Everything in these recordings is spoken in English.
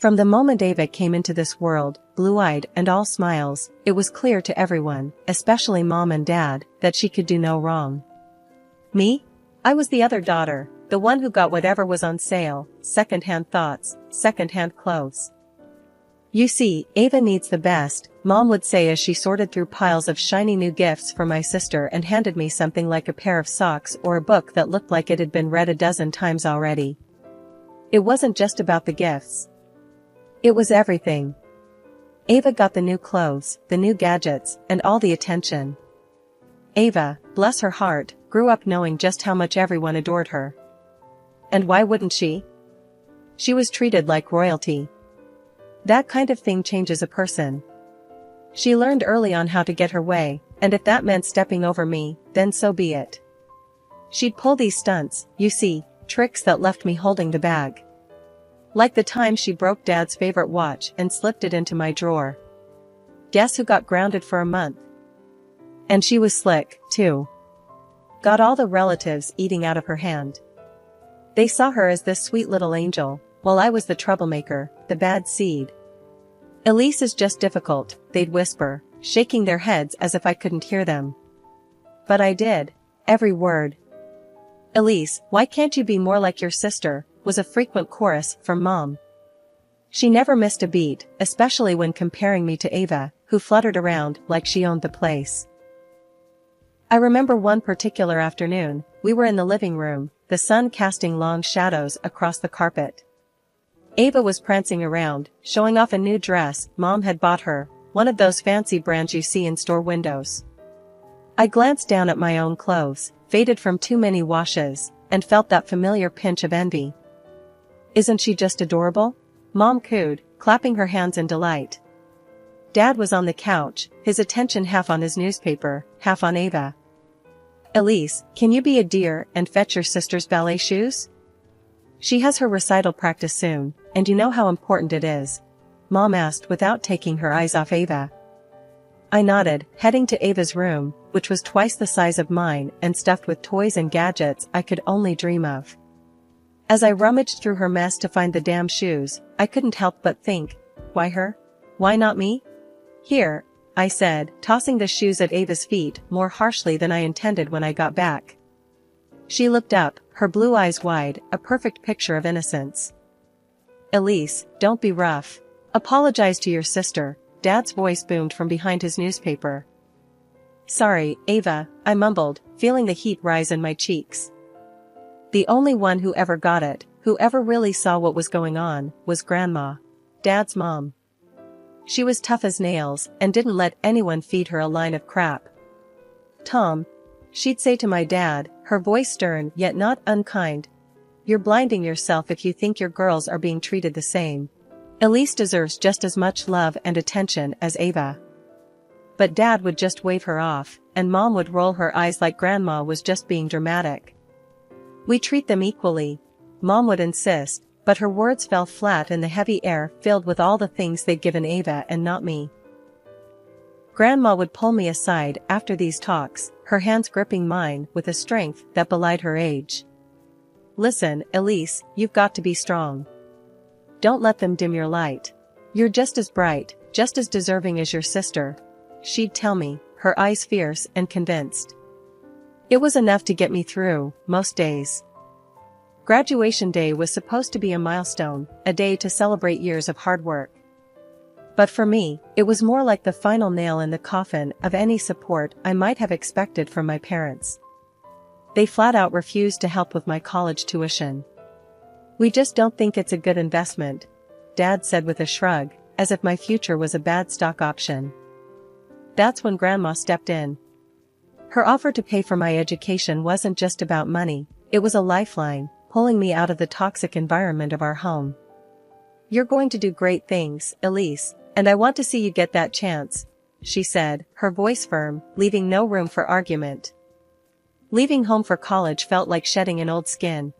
From the moment Ava came into this world, blue-eyed and all smiles, it was clear to everyone, especially Mom and Dad, that she could do no wrong. Me? I was the other daughter, the one who got whatever was on sale, second-hand thoughts, second-hand clothes. You see, Ava needs the best, Mom would say as she sorted through piles of shiny new gifts for my sister and handed me something like a pair of socks or a book that looked like it had been read a dozen times already. It wasn't just about the gifts. It was everything. Ava got the new clothes, the new gadgets, and all the attention. Ava, bless her heart, grew up knowing just how much everyone adored her. And why wouldn't she? She was treated like royalty. That kind of thing changes a person. She learned early on how to get her way, and if that meant stepping over me, then so be it. She'd pull these stunts, you see, tricks that left me holding the bag. Like the time she broke Dad's favorite watch and slipped it into my drawer. Guess who got grounded for a month? And she was slick, too. Got all the relatives eating out of her hand. They saw her as this sweet little angel, while I was the troublemaker, the bad seed. Elise is just difficult, they'd whisper, shaking their heads as if I couldn't hear them. But I did. Every word. Elise, why can't you be more like your sister, was a frequent chorus from Mom. She never missed a beat, especially when comparing me to Ava, who fluttered around like she owned the place. I remember one particular afternoon, we were in the living room, the sun casting long shadows across the carpet. Ava was prancing around, showing off a new dress Mom had bought her, one of those fancy brands you see in store windows. I glanced down at my own clothes, faded from too many washes, and felt that familiar pinch of envy. Isn't she just adorable? Mom cooed, clapping her hands in delight. Dad was on the couch, his attention half on his newspaper, half on Ava. Elise, can you be a dear and fetch your sister's ballet shoes? She has her recital practice soon, and you know how important it is. Mom asked without taking her eyes off Ava. I nodded, heading to Ava's room, which was twice the size of mine and stuffed with toys and gadgets I could only dream of. As I rummaged through her mess to find the damn shoes, I couldn't help but think, why her? Why not me? Here, I said, tossing the shoes at Ava's feet more harshly than I intended when I got back. She looked up, her blue eyes wide, a perfect picture of innocence. Elise, don't be rough. Apologize to your sister, Dad's voice boomed from behind his newspaper. Sorry, Ava, I mumbled, feeling the heat rise in my cheeks. The only one who ever got it, who ever really saw what was going on, was Grandma, Dad's mom. She was tough as nails and didn't let anyone feed her a line of crap. Tom, she'd say to my dad, her voice stern yet not unkind, you're blinding yourself if you think your girls are being treated the same. Elise deserves just as much love and attention as Ava. But Dad would just wave her off, and Mom would roll her eyes like Grandma was just being dramatic. We treat them equally, Mom would insist, but her words fell flat in the heavy air filled with all the things they'd given Ava and not me. Grandma would pull me aside after these talks, her hands gripping mine with a strength that belied her age. Listen, Elise, you've got to be strong. Don't let them dim your light. You're just as bright, just as deserving as your sister, she'd tell me, her eyes fierce and convinced. It was enough to get me through, most days. Graduation day was supposed to be a milestone, a day to celebrate years of hard work. But for me, it was more like the final nail in the coffin of any support I might have expected from my parents. They flat out refused to help with my college tuition. We just don't think it's a good investment, Dad said with a shrug, as if my future was a bad stock option. That's when Grandma stepped in. Her offer to pay for my education wasn't just about money, it was a lifeline, pulling me out of the toxic environment of our home. You're going to do great things, Elise, and I want to see you get that chance, she said, her voice firm, leaving no room for argument. Leaving home for college felt like shedding an old skin.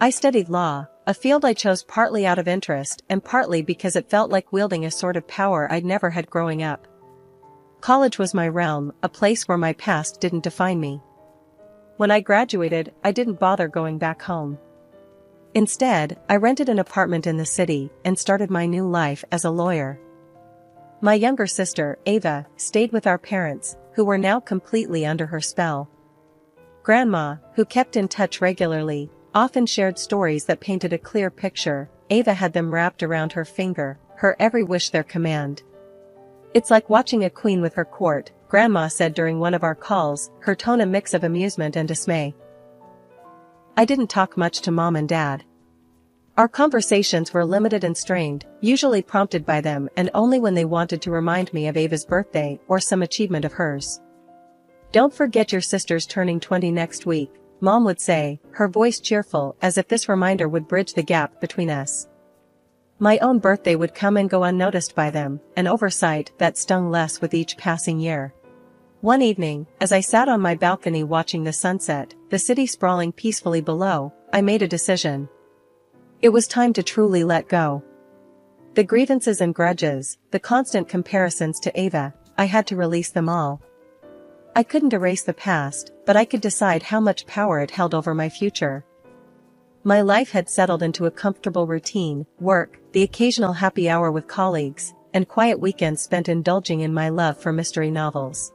I studied law, a field I chose partly out of interest and partly because it felt like wielding a sort of power I'd never had growing up. College was my realm, a place where my past didn't define me. When I graduated, I didn't bother going back home. Instead, I rented an apartment in the city and started my new life as a lawyer. My younger sister, Ava, stayed with our parents, who were now completely under her spell. Grandma, who kept in touch regularly, often shared stories that painted a clear picture. Ava had them wrapped around her finger, her every wish their command. "It's like watching a queen with her court," Grandma said during one of our calls, her tone a mix of amusement and dismay. I didn't talk much to Mom and Dad. Our conversations were limited and strained, usually prompted by them and only when they wanted to remind me of Ava's birthday or some achievement of hers. "Don't forget your sister's turning 20 next week," Mom would say, her voice cheerful as if this reminder would bridge the gap between us. My own birthday would come and go unnoticed by them, an oversight that stung less with each passing year. One evening, as I sat on my balcony watching the sunset, the city sprawling peacefully below, I made a decision. It was time to truly let go. The grievances and grudges, the constant comparisons to Ava, I had to release them all. I couldn't erase the past, but I could decide how much power it held over my future. My life had settled into a comfortable routine: work, the occasional happy hour with colleagues, and quiet weekends spent indulging in my love for mystery novels.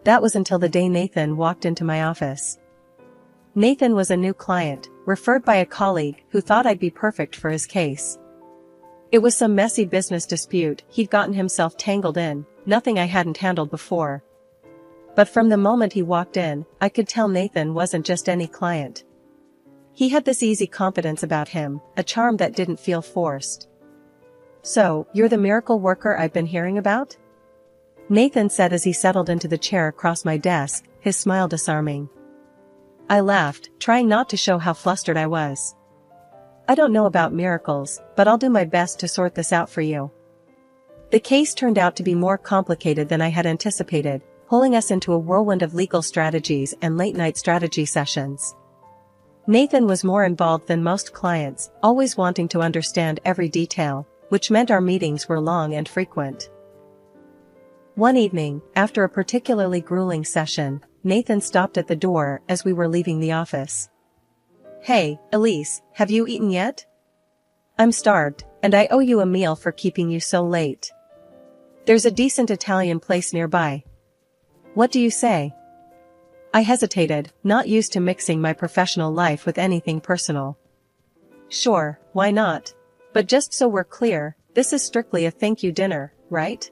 That was until the day Nathan walked into my office. Nathan was a new client, referred by a colleague who thought I'd be perfect for his case. It was some messy business dispute he'd gotten himself tangled in, nothing I hadn't handled before. But from the moment he walked in, I could tell Nathan wasn't just any client. He had this easy confidence about him, a charm that didn't feel forced. "So, you're the miracle worker I've been hearing about?" Nathan said as he settled into the chair across my desk, his smile disarming. I laughed, trying not to show how flustered I was. "I don't know about miracles, but I'll do my best to sort this out for you." The case turned out to be more complicated than I had anticipated, pulling us into a whirlwind of legal strategies and late-night strategy sessions. Nathan was more involved than most clients, always wanting to understand every detail, which meant our meetings were long and frequent. One evening, after a particularly grueling session, Nathan stopped at the door as we were leaving the office. "Hey, Elise, have you eaten yet? I'm starved, and I owe you a meal for keeping you so late. There's a decent Italian place nearby. What do you say?" I hesitated, not used to mixing my professional life with anything personal. "Sure, why not? But just so we're clear, this is strictly a thank you dinner, right?"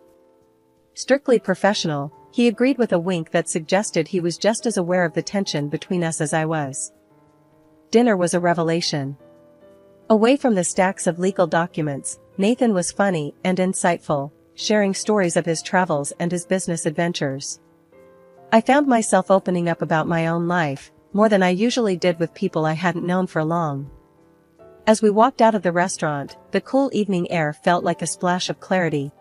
"Strictly professional," he agreed with a wink that suggested he was just as aware of the tension between us as I was. Dinner was a revelation. Away from the stacks of legal documents, Nathan was funny and insightful, sharing stories of his travels and his business adventures. I found myself opening up about my own life, more than I usually did with people I hadn't known for long. As we walked out of the restaurant, the cool evening air felt like a splash of clarity.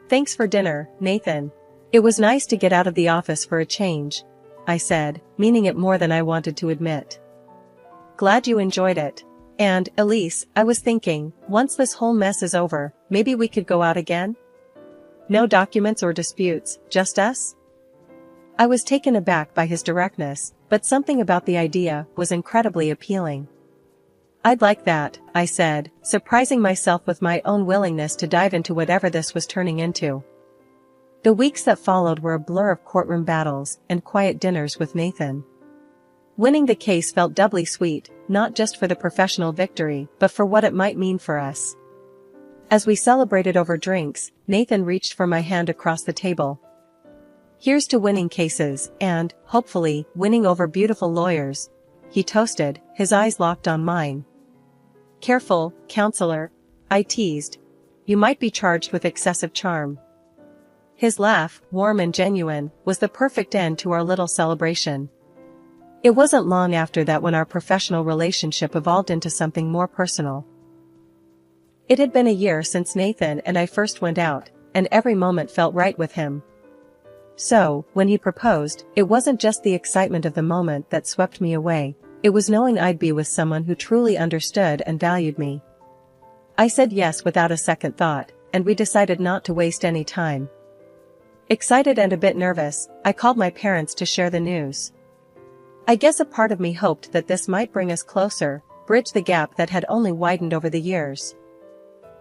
"Thanks for dinner, Nathan. It was nice to get out of the office for a change," I said, meaning it more than I wanted to admit. "Glad you enjoyed it. And, Elise, I was thinking, once this whole mess is over, maybe we could go out again? No documents or disputes, just us?" I was taken aback by his directness, but something about the idea was incredibly appealing. "I'd like that," I said, surprising myself with my own willingness to dive into whatever this was turning into. The weeks that followed were a blur of courtroom battles and quiet dinners with Nathan. Winning the case felt doubly sweet, not just for the professional victory, but for what it might mean for us. As we celebrated over drinks, Nathan reached for my hand across the table. "Here's to winning cases and, hopefully, winning over beautiful lawyers," he toasted, his eyes locked on mine. "Careful, counselor," I teased. "You might be charged with excessive charm." His laugh, warm and genuine, was the perfect end to our little celebration. It wasn't long after that when our professional relationship evolved into something more personal. It had been a year since Nathan and I first went out, and every moment felt right with him. So, when he proposed, it wasn't just the excitement of the moment that swept me away, it was knowing I'd be with someone who truly understood and valued me. I said yes without a second thought, and we decided not to waste any time. Excited and a bit nervous, I called my parents to share the news. I guess a part of me hoped that this might bring us closer, bridge the gap that had only widened over the years.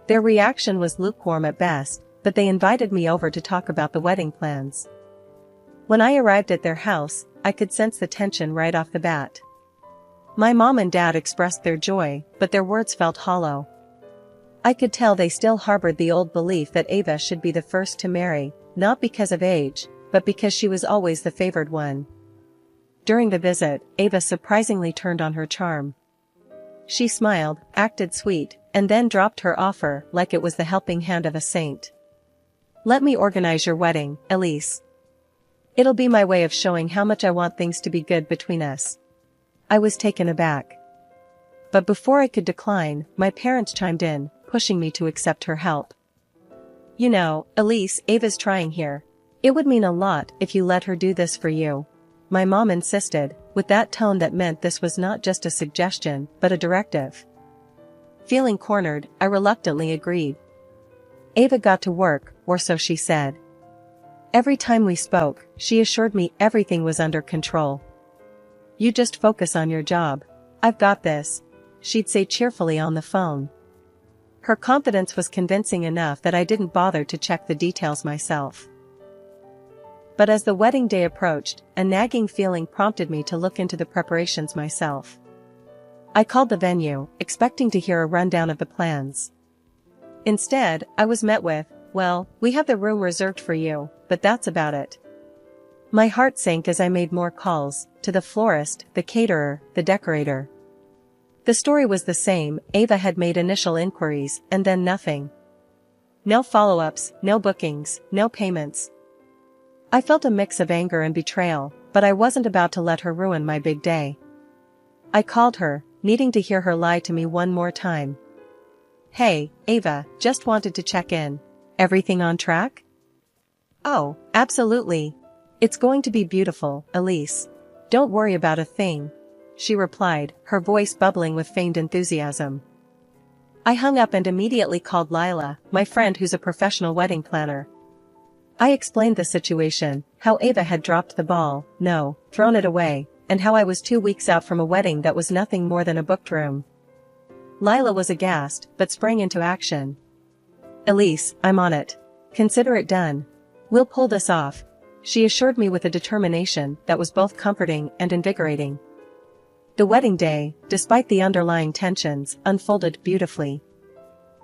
Their reaction was lukewarm at best, but they invited me over to talk about the wedding plans. When I arrived at their house, I could sense the tension right off the bat. My mom and dad expressed their joy, but their words felt hollow. I could tell they still harbored the old belief that Ava should be the first to marry, not because of age, but because she was always the favored one. During the visit, Ava surprisingly turned on her charm. She smiled, acted sweet, and then dropped her offer like it was the helping hand of a saint. "Let me organize your wedding, Elise. It'll be my way of showing how much I want things to be good between us." I was taken aback. But before I could decline, my parents chimed in, pushing me to accept her help. "You know, Elise, Ava's trying here. It would mean a lot if you let her do this for you," my mom insisted, with that tone that meant this was not just a suggestion, but a directive. Feeling cornered, I reluctantly agreed. Ava got to work, or so she said. Every time we spoke, she assured me everything was under control. "You just focus on your job. I've got this," she'd say cheerfully on the phone. Her confidence was convincing enough that I didn't bother to check the details myself. But as the wedding day approached, a nagging feeling prompted me to look into the preparations myself. I called the venue, expecting to hear a rundown of the plans. Instead, I was met with, "Well, we have the room reserved for you, but that's about it." My heart sank as I made more calls, to the florist, the caterer, the decorator. The story was the same. Ava had made initial inquiries, and then nothing. No follow-ups, no bookings, no payments. I felt a mix of anger and betrayal, but I wasn't about to let her ruin my big day. I called her, needing to hear her lie to me one more time. "Hey, Ava, just wanted to check in. Everything on track?" "Oh, absolutely. It's going to be beautiful, Elise. Don't worry about a thing," she replied, her voice bubbling with feigned enthusiasm. I hung up and immediately called Lila, my friend who's a professional wedding planner. I explained the situation, how Ava had dropped the ball, thrown it away, and how I was 2 weeks out from a wedding that was nothing more than a booked room. Lila was aghast, but sprang into action. "Elise, I'm on it. Consider it done. We'll pull this off," she assured me with a determination that was both comforting and invigorating. The wedding day, despite the underlying tensions, unfolded beautifully.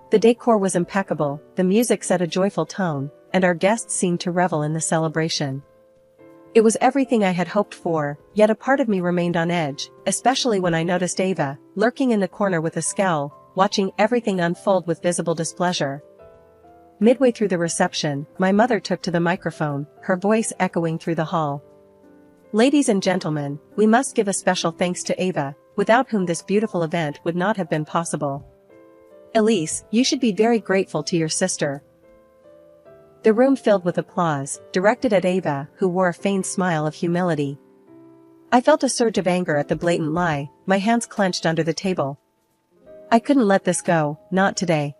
The decor was impeccable, the music set a joyful tone, and our guests seemed to revel in the celebration. It was everything I had hoped for, yet a part of me remained on edge, especially when I noticed Ava, lurking in the corner with a scowl, watching everything unfold with visible displeasure. Midway through the reception, my mother took to the microphone, her voice echoing through the hall. "Ladies and gentlemen, we must give a special thanks to Ava, without whom this beautiful event would not have been possible. Elise, you should be very grateful to your sister." The room filled with applause, directed at Ava, who wore a feigned smile of humility. I felt a surge of anger at the blatant lie, my hands clenched under the table. I couldn't let this go, not today.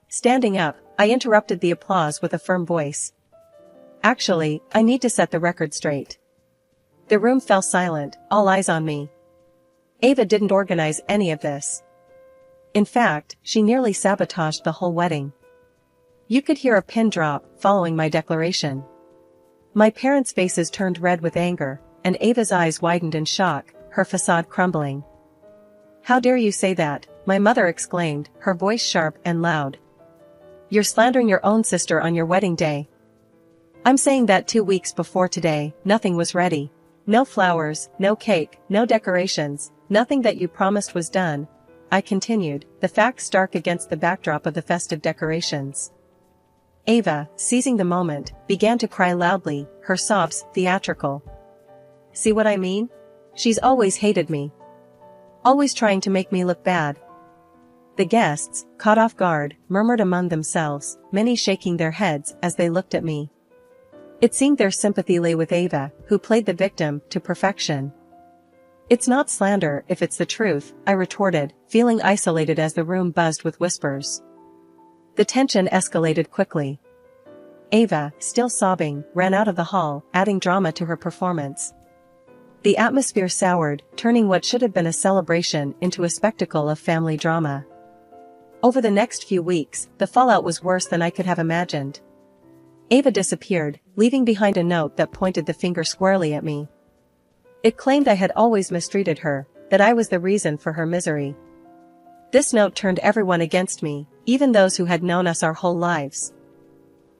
Standing up, I interrupted the applause with a firm voice. "Actually, I need to set the record straight." The room fell silent, all eyes on me. Ava didn't organize any of this. In fact, she nearly sabotaged the whole wedding. You could hear a pin drop following my declaration. My parents' faces turned red with anger, and Ava's eyes widened in shock, her facade crumbling. "How dare you say that?" my mother exclaimed, her voice sharp and loud. "You're slandering your own sister on your wedding day." "I'm saying that 2 weeks before today, nothing was ready. No flowers, no cake, no decorations, nothing that you promised was done," I continued, the facts stark against the backdrop of the festive decorations. Ava, seizing the moment, began to cry loudly, her sobs theatrical. "See what I mean? She's always hated me. Always trying to make me look bad." The guests, caught off guard, murmured among themselves, many shaking their heads as they looked at me. It seemed their sympathy lay with Ava, who played the victim to perfection. "It's not slander if it's the truth," I retorted, feeling isolated as the room buzzed with whispers. The tension escalated quickly. Ava, still sobbing, ran out of the hall, adding drama to her performance. The atmosphere soured, turning what should have been a celebration into a spectacle of family drama. Over the next few weeks, the fallout was worse than I could have imagined. Ava disappeared, leaving behind a note that pointed the finger squarely at me. It claimed I had always mistreated her, that I was the reason for her misery. This note turned everyone against me, even those who had known us our whole lives.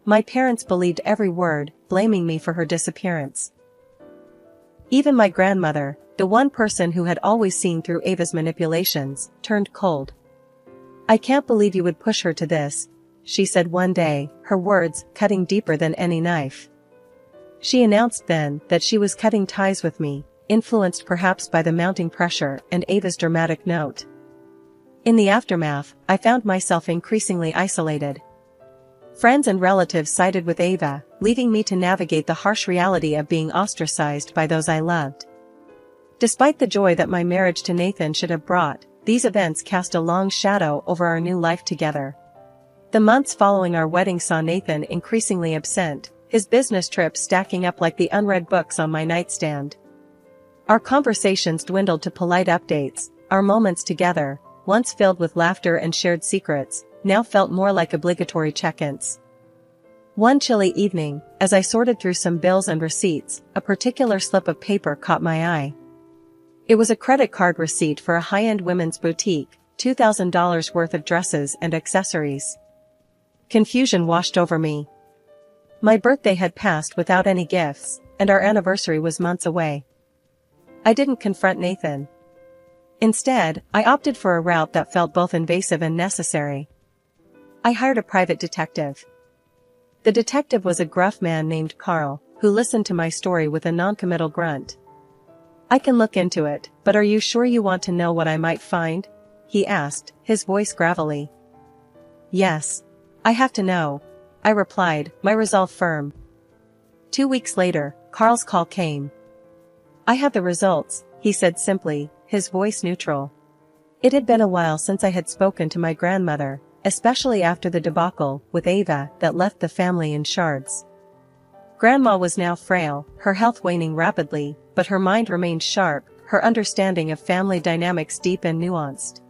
My parents believed every word, blaming me for her disappearance. Even my grandmother, the one person who had always seen through Ava's manipulations, turned cold. "I can't believe you would push her to this," she said one day, her words cutting deeper than any knife. She announced then that she was cutting ties with me, influenced perhaps by the mounting pressure and Ava's dramatic note. In the aftermath, I found myself increasingly isolated. Friends and relatives sided with Ava, leaving me to navigate the harsh reality of being ostracized by those I loved. Despite the joy that my marriage to Nathan should have brought, these events cast a long shadow over our new life together. The months following our wedding saw Nathan increasingly absent, his business trips stacking up like the unread books on my nightstand. Our conversations dwindled to polite updates, our moments together, once filled with laughter and shared secrets, now felt more like obligatory check-ins. One chilly evening, as I sorted through some bills and receipts, a particular slip of paper caught my eye. It was a credit card receipt for a high-end women's boutique, $2,000 worth of dresses and accessories. Confusion washed over me. My birthday had passed without any gifts, and our anniversary was months away. I didn't confront Nathan. Instead, I opted for a route that felt both invasive and necessary. I hired a private detective. The detective was a gruff man named Carl, who listened to my story with a noncommittal grunt. "I can look into it, but are you sure you want to know what I might find?" he asked, his voice gravelly. "Yes. I have to know," I replied, my resolve firm. 2 weeks later, Carl's call came. "I have the results," he said simply, his voice neutral. It had been a while since I had spoken to my grandmother, especially after the debacle with Ava that left the family in shards. Grandma was now frail, her health waning rapidly, but her mind remained sharp, her understanding of family dynamics deep and nuanced.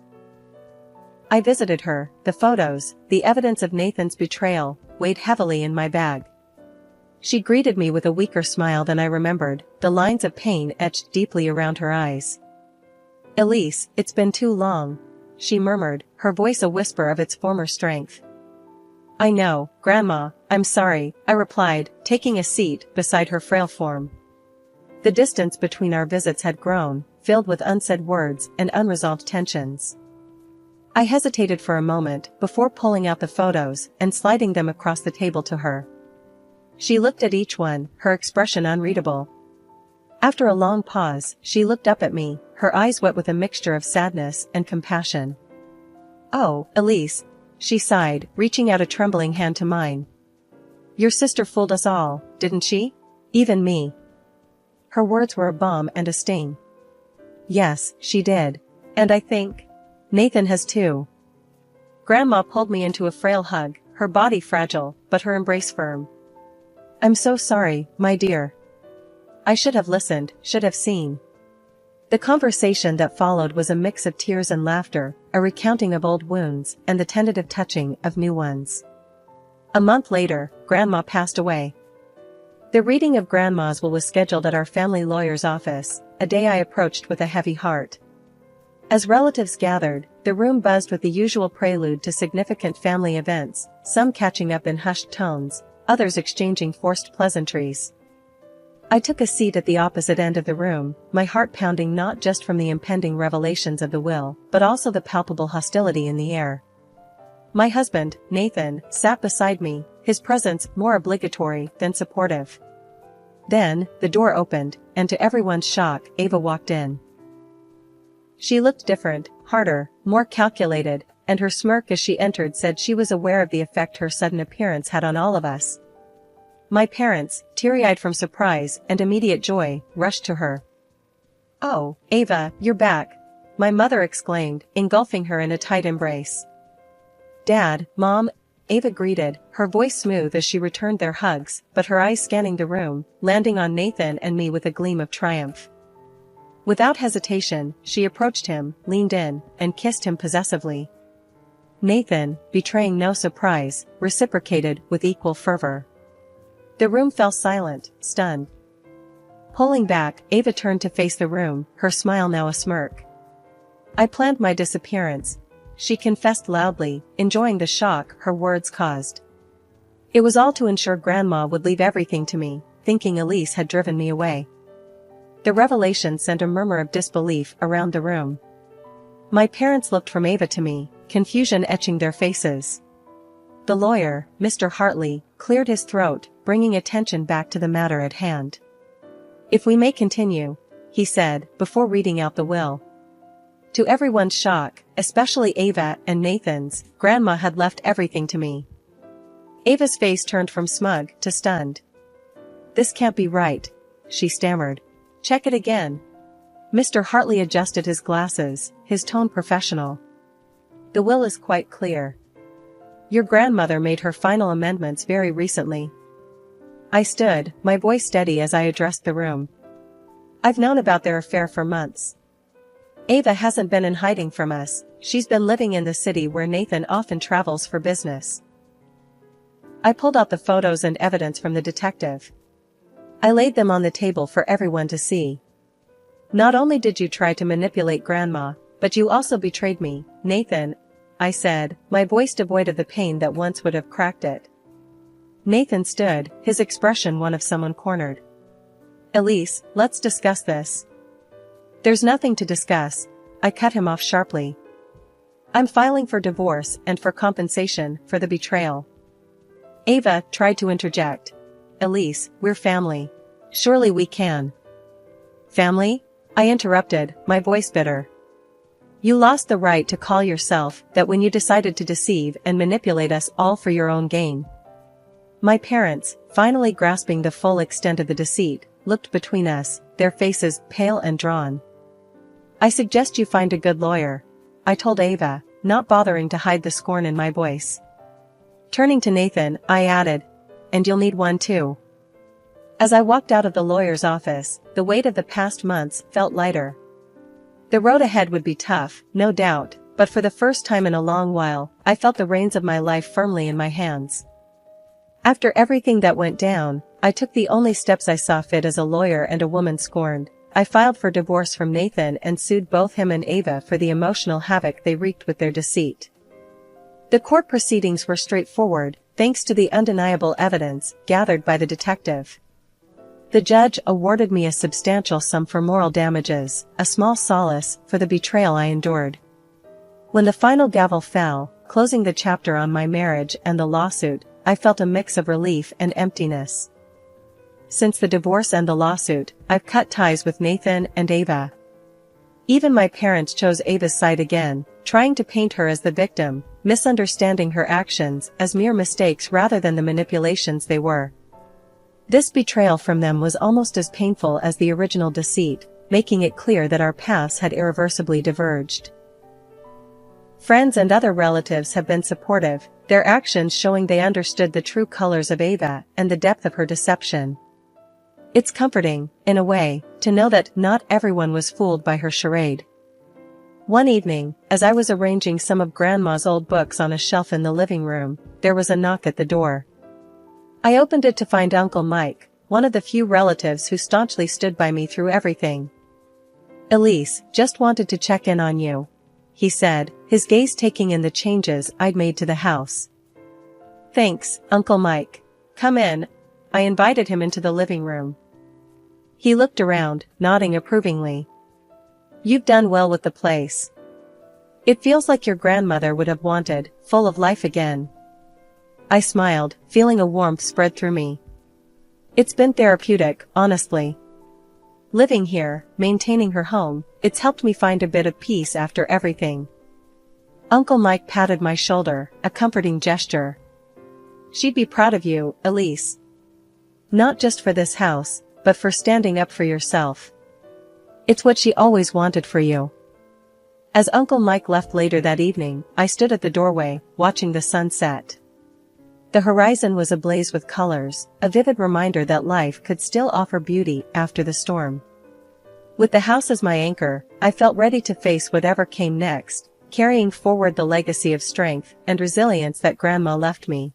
I visited her, the photos, the evidence of Nathan's betrayal, weighed heavily in my bag. She greeted me with a weaker smile than I remembered, the lines of pain etched deeply around her eyes. "Elise, it's been too long," she murmured, her voice a whisper of its former strength. "I know, Grandma, I'm sorry," I replied, taking a seat beside her frail form. The distance between our visits had grown, filled with unsaid words and unresolved tensions. I hesitated for a moment before pulling out the photos and sliding them across the table to her. She looked at each one, her expression unreadable. After a long pause, she looked up at me, her eyes wet with a mixture of sadness and compassion. "Oh, Elise," she sighed, reaching out a trembling hand to mine. "Your sister fooled us all, didn't she? Even me." Her words were a balm and a sting. "Yes, she did. And I think Nathan has too." Grandma pulled me into a frail hug, her body fragile, but her embrace firm. "I'm so sorry, my dear. I should have listened, should have seen." The conversation that followed was a mix of tears and laughter, a recounting of old wounds, and the tentative touching of new ones. A month later, Grandma passed away. The reading of Grandma's will was scheduled at our family lawyer's office, a day I approached with a heavy heart. As relatives gathered, the room buzzed with the usual prelude to significant family events, some catching up in hushed tones, others exchanging forced pleasantries. I took a seat at the opposite end of the room, my heart pounding not just from the impending revelations of the will, but also the palpable hostility in the air. My husband, Nathan, sat beside me, his presence more obligatory than supportive. Then, the door opened, and to everyone's shock, Ava walked in. She looked different, harder, more calculated, and her smirk as she entered said she was aware of the effect her sudden appearance had on all of us. My parents, teary-eyed from surprise and immediate joy, rushed to her. "Oh, Ava, you're back," my mother exclaimed, engulfing her in a tight embrace. "Dad, Mom," Ava greeted, her voice smooth as she returned their hugs, but her eyes scanning the room, landing on Nathan and me with a gleam of triumph. Without hesitation, she approached him, leaned in, and kissed him possessively. Nathan, betraying no surprise, reciprocated with equal fervor. The room fell silent, stunned. Pulling back, Ava turned to face the room, her smile now a smirk. "I planned my disappearance," she confessed loudly, enjoying the shock her words caused. "It was all to ensure Grandma would leave everything to me, thinking Elise had driven me away." The revelation sent a murmur of disbelief around the room. My parents looked from Ava to me, confusion etching their faces. The lawyer, Mr. Hartley, cleared his throat, bringing attention back to the matter at hand. "If we may continue," he said, before reading out the will. To everyone's shock, especially Ava and Nathan's, Grandma had left everything to me. Ava's face turned from smug to stunned. "This can't be right," she stammered. "Check it again." Mr. Hartley adjusted his glasses, his tone professional. "The will is quite clear. Your grandmother made her final amendments very recently." I stood, my voice steady as I addressed the room. "I've known about their affair for months. Ava hasn't been in hiding from us, she's been living in the city where Nathan often travels for business." I pulled out the photos and evidence from the detective. I laid them on the table for everyone to see. "Not only did you try to manipulate Grandma, but you also betrayed me, Nathan," I said, my voice devoid of the pain that once would have cracked it. Nathan stood, his expression one of someone cornered. "Elise, let's discuss this." "There's nothing to discuss," I cut him off sharply. "I'm filing for divorce and for compensation for the betrayal." Ava tried to interject. "Elise, we're family. Surely we can." "Family?" I interrupted, my voice bitter. "You lost the right to call yourself that when you decided to deceive and manipulate us all for your own gain." My parents, finally grasping the full extent of the deceit, looked between us, their faces pale and drawn. "I suggest you find a good lawyer," I told Ava, not bothering to hide the scorn in my voice. Turning to Nathan, I added, "And you'll need one too." As I walked out of the lawyer's office, the weight of the past months felt lighter. The road ahead would be tough, no doubt, but for the first time in a long while, I felt the reins of my life firmly in my hands. After everything that went down, I took the only steps I saw fit as a lawyer and a woman scorned. I filed for divorce from Nathan and sued both him and Ava for the emotional havoc they wreaked with their deceit. The court proceedings were straightforward, thanks to the undeniable evidence gathered by the detective. The judge awarded me a substantial sum for moral damages, a small solace for the betrayal I endured. When the final gavel fell, closing the chapter on my marriage and the lawsuit, I felt a mix of relief and emptiness. Since the divorce and the lawsuit, I've cut ties with Nathan and Ava. Even my parents chose Ava's side again, trying to paint her as the victim, misunderstanding her actions as mere mistakes rather than the manipulations they were. This betrayal from them was almost as painful as the original deceit, making it clear that our paths had irreversibly diverged. Friends and other relatives have been supportive, their actions showing they understood the true colors of Ava and the depth of her deception. It's comforting, in a way, to know that not everyone was fooled by her charade. One evening, as I was arranging some of Grandma's old books on a shelf in the living room, there was a knock at the door. I opened it to find Uncle Mike, one of the few relatives who staunchly stood by me through everything. "Elise, just wanted to check in on you," he said, his gaze taking in the changes I'd made to the house. "Thanks, Uncle Mike. Come in," I invited him into the living room. He looked around, nodding approvingly. "You've done well with the place. It feels like your grandmother would have wanted, full of life again." I smiled, feeling a warmth spread through me. It's been therapeutic, honestly. Living here, maintaining her home, it's helped me find a bit of peace after everything. Uncle Mike patted my shoulder, a comforting gesture. "She'd be proud of you, Elise. Not just for this house, but for standing up for yourself. It's what she always wanted for you." As Uncle Mike left later that evening, I stood at the doorway, watching the sun set. The horizon was ablaze with colors, a vivid reminder that life could still offer beauty after the storm. With the house as my anchor, I felt ready to face whatever came next, carrying forward the legacy of strength and resilience that Grandma left me.